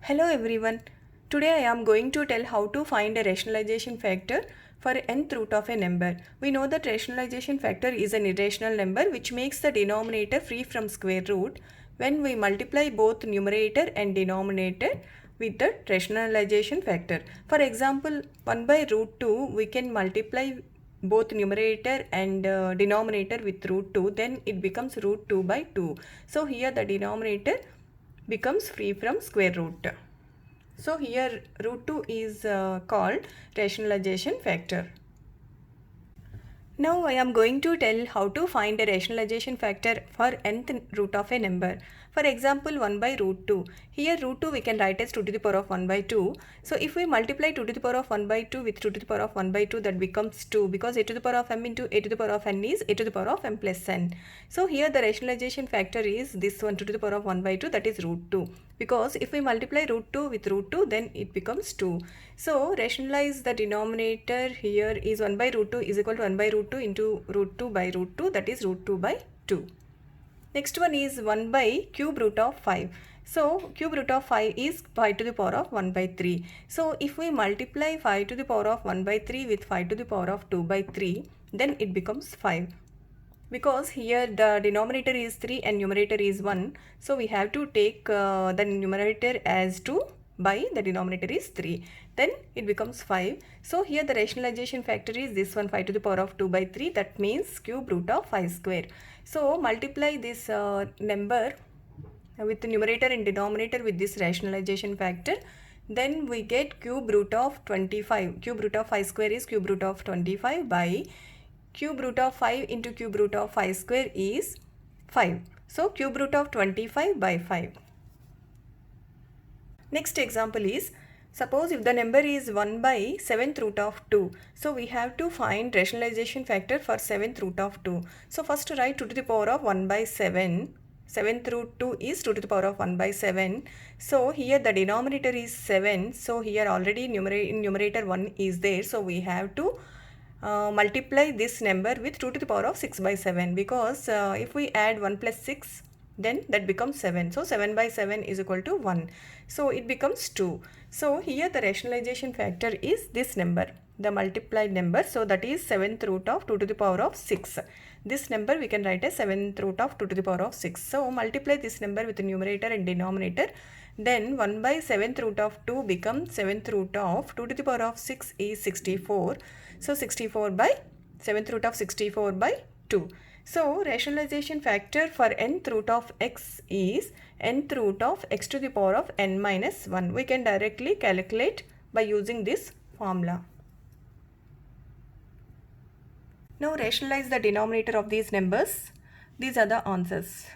Hello everyone. Today I am going to tell how to find a rationalization factor for nth root of a number. We know that rationalization factor is an irrational number which makes the denominator free from square root when we multiply both numerator and denominator with the rationalization factor. For example, 1 by root 2 we can multiply both numerator and denominator with root 2, then it becomes root 2 by 2. So here the denominator becomes free from square root. So here root 2 is called rationalization factor. Now I am going to tell how to find a rationalization factor for nth root of a number. For example, 1 by root 2. Here root 2 we can write as 2 to the power of 1 by 2. So if we multiply 2 to the power of 1 by 2 with 2 to the power of 1 by 2, that becomes 2, because a to the power of m into a to the power of n is a to the power of m plus n. So here the rationalization factor is this one, 2 to the power of 1 by 2, that is root 2. Because if we multiply root 2 with root 2, then it becomes 2. So rationalize the denominator here is 1 by root 2 is equal to 1 by root 2 into root 2 by root 2, that is root 2 by 2. Next one is 1 by cube root of 5. So cube root of 5 is 5 to the power of 1 by 3. So if we multiply 5 to the power of 1 by 3 with 5 to the power of 2 by 3, then it becomes 5. Because here the denominator is 3 and numerator is 1, so we have to take the numerator as 2 by the denominator is 3, then it becomes 5. So here the rationalization factor is this one, 5 to the power of 2 by 3, that means cube root of 5 square. So multiply this number with the numerator and denominator with this rationalization factor, then we get cube root of 25. Cube root of 5 square is cube root of 25 by cube root of 5 into cube root of 5 square is 5. So cube root of 25 by 5. Next example is, suppose if the number is 1 by 7th root of 2. So we have to find rationalization factor for 7th root of 2. So first write 2 to the power of 1 by 7. 7th root 2 is 2 to the power of 1 by 7. So here the denominator is 7. So here already numerator 1 is there. So we have to multiply this number with 2 to the power of 6 by 7, because if we add 1 plus 6, then that becomes 7. So 7 by 7 is equal to 1. So it becomes 2. So here the rationalization factor is this number, the multiplied number. So that is 7th root of 2 to the power of 6. This number we can write as 7th root of 2 to the power of 6. So multiply this number with the numerator and denominator. Then 1 by 7th root of 2 becomes 7th root of 2 to the power of 6 is 64. So 64 by 7th root of 64 by 2. So rationalization factor for nth root of x is nth root of x to the power of n minus 1. We can directly calculate by using this formula. Now rationalize the denominator of these numbers. These are the answers.